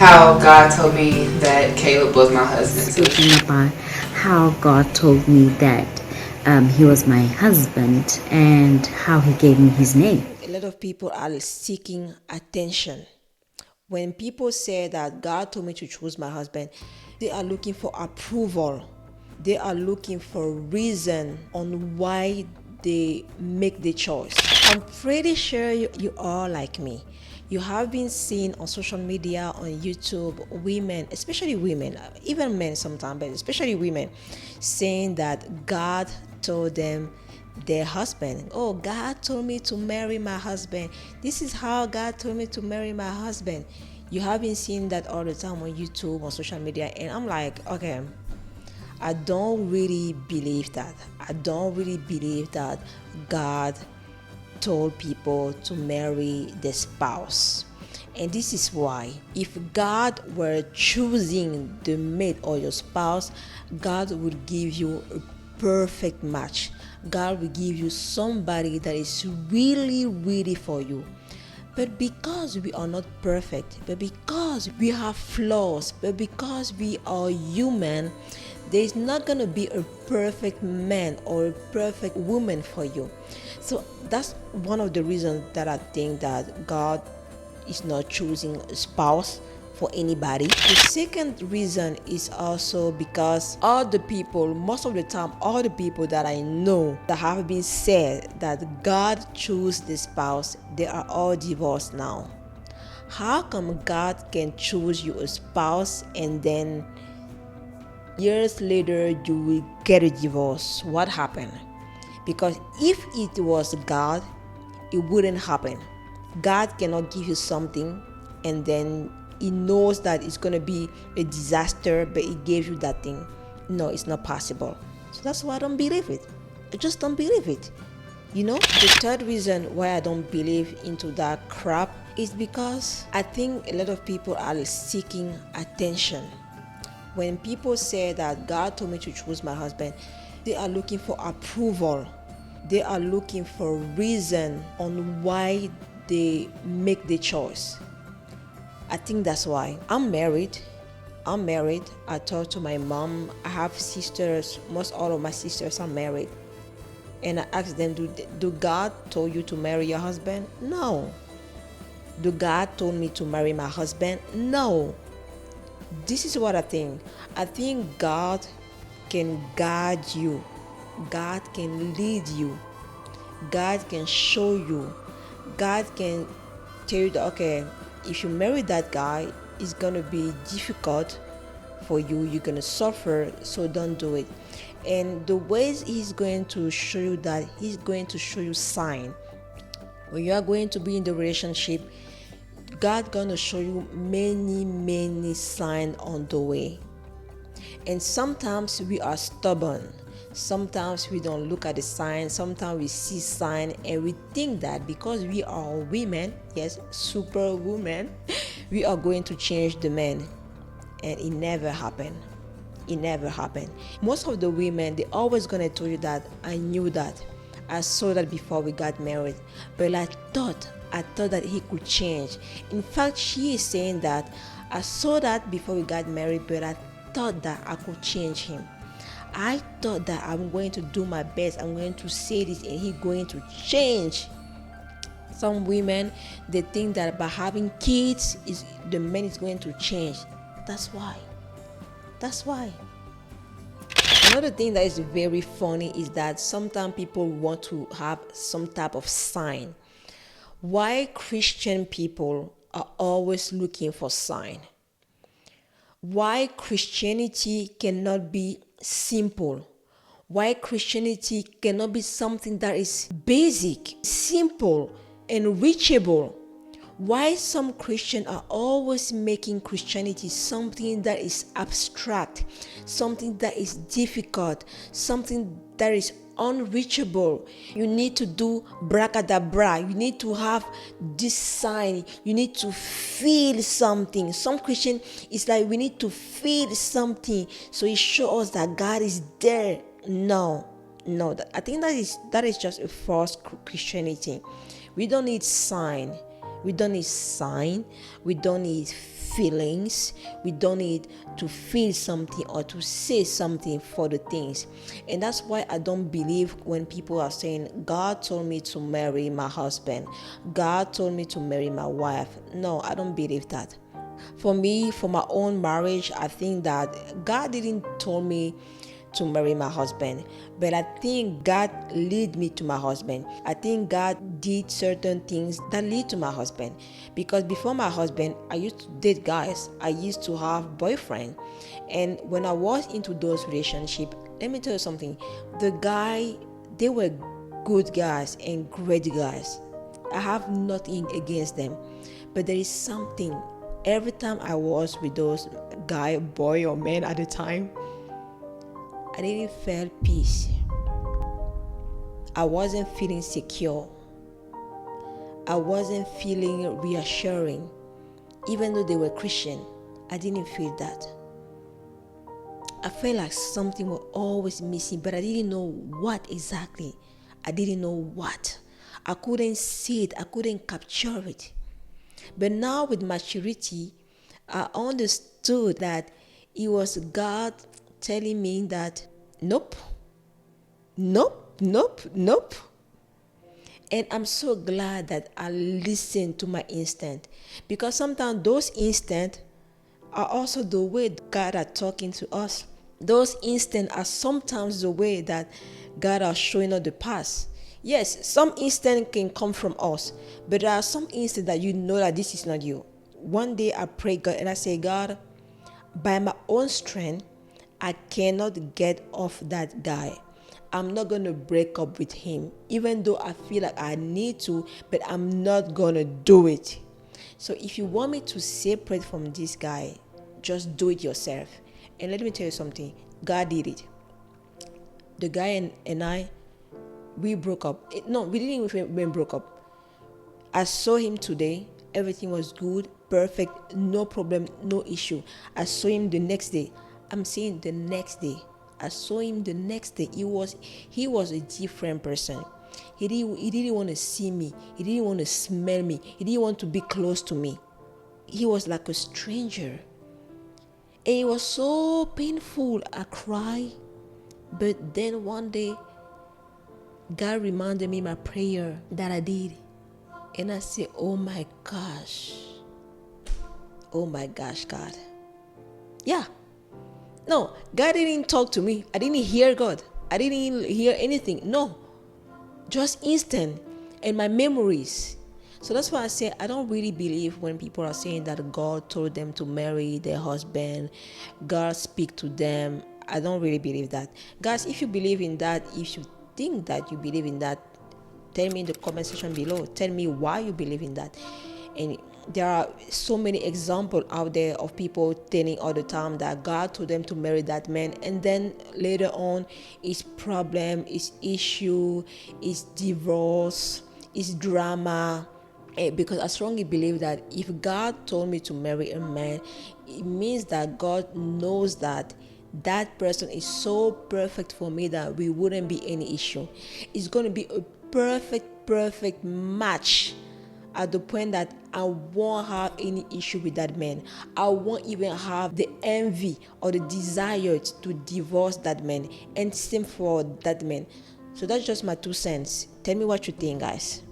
how God told me that Caleb was my husband. Speaking about how God told me that he was my husband and how he gave me his name. A lot of people are seeking attention. When people say that God told me to choose my husband, they are looking for approval. They are looking for reason on why they make the choice. I'm pretty sure you are like me. You have been seeing on social media, on YouTube, women, especially women, even men sometimes, but especially women, saying that God told them their husband. Oh, God told me to marry my husband. This is how God told me to marry my husband. You have been seeing that all the time on YouTube, on social media, and I'm like, okay, I don't really believe that. I don't really believe that God told people to marry the spouse. And this is why. If God were choosing the mate or your spouse, God would give you a perfect match. God will give you somebody that is really, really for you. But because we are not perfect, but because we have flaws, but because we are human, there is not going to be a perfect man or a perfect woman for you. So that's one of the reasons that I think that God is not choosing a spouse for anybody. The second reason is also because all the people, most of the time, all the people that I know that have been said that God chose the spouse, they are all divorced now. How come God can choose you a spouse and then years later you will get a divorce? What happened? Because if it was God, it wouldn't happen. God cannot give you something and then he knows that it's going to be a disaster, but he gave you that thing. No, it's not possible. So that's why I don't believe it. I just don't believe it. The third reason why I don't believe into that crap is because I think a lot of people are seeking attention. When people say that God told me to choose my husband, they are looking for approval. They are looking for reason on why they make the choice. I think that's why. I'm married. I talk to my mom. I have sisters. Most all of my sisters are married. And I ask them, do God told you to marry your husband? No. Do God told me to marry my husband? No. This is what I think. I think God can guide you. God can lead you. God can show you. God can tell you that, okay, if you marry that guy, it's going to be difficult for you. You're going to suffer, so don't do it. And the ways he's going to show you that, he's going to show you sign. When you are going to be in the relationship, God gonna show you many, many signs on the way. And sometimes we are stubborn. Sometimes we don't look at the signs. Sometimes we see sign and we think that because we are women, yes, super women, we are going to change the man. And it never happened. It never happened. Most of the women, they always gonna tell you that I knew that. I saw that before we got married. But I thought that he could change. In fact, she is saying that I saw that before we got married, but I thought that I could change him. I thought that I'm going to do my best. I'm going to say this and he's going to change. Some women, they think that by having kids, the man is going to change. That's why. That's why. Another thing that is very funny is that sometimes people want to have some type of sign. Why Christian people are always looking for sign? Why Christianity cannot be simple? Why Christianity cannot be something that is basic, simple, and reachable? Why some Christians are always making Christianity something that is abstract, something that is difficult, something that is unreachable. You need to do bracadabra. You need to have this sign. You need to feel something. Some Christian is like we need to feel something so it shows us that God is there. No, I think that is just a false Christianity. We don't need sign. We don't need sign. We don't need feelings. We don't need to feel something or to say something for the things. And that's why I don't believe when people are saying, God told me to marry my husband, God told me to marry my wife. No, I don't believe that. For me, for my own marriage, I think that God didn't tell me to marry my husband, but I think God led me to my husband. I think God did certain things that lead to my husband, because before my husband, I used to date guys, I used to have boyfriend, and when I was into those relationships, let me tell you something, the guy, they were good guys and great guys. I have nothing against them, but there is something, every time I was with those guy, boy or man at the time, I didn't feel peace. I wasn't feeling secure. I wasn't feeling reassuring. Even though they were Christian, I didn't feel that. I felt like something was always missing, but I didn't know what exactly. I didn't know what. I couldn't see it. I couldn't capture it. But now with maturity, I understood that it was God telling me that nope, nope. And I'm so glad that I listened to my instinct, because sometimes those instincts are also the way God are talking to us. Those instincts are sometimes the way that God are showing us the path. Yes, some instinct can come from us, but there are some instincts that you know that this is not you. One day I pray God and I say, God, by my own strength, I cannot get off that guy. I'm not going to break up with him, even though I feel like I need to, but I'm not going to do it. So if you want me to separate from this guy, just do it yourself. And let me tell you something, God did it. The guy and I, we broke up. No, we didn't even broke up. I saw him today. Everything was good, perfect, no problem, no issue. I saw him the next day. I'm saying the next day. I saw him the next day. He was a different person. He didn't want to see me. He didn't want to smell me. He didn't want to be close to me. He was like a stranger. And it was so painful. I cried. But then one day, God reminded me my prayer that I did. And I said, oh my gosh, God. Yeah. No, God didn't talk to me. I didn't hear God. I didn't hear anything. No, just instant. And my memories. So that's why I say I don't really believe when people are saying that God told them to marry their husband, God speak to them. I don't really believe that. Guys, if you believe in that, if you think that you believe in that, tell me in the comment section below. Tell me why you believe in that. And there are so many examples out there of people telling all the time that God told them to marry that man, and then later on, his problem, his issue, his divorce, his drama. Because I strongly believe that if God told me to marry a man, it means that God knows that that person is so perfect for me that we wouldn't be any issue. It's going to be a perfect match, at the point that I won't have any issue with that man. I won't even have the envy or the desire to divorce that man, and same for that man. So that's just my 2 cents. Tell me what you think, guys.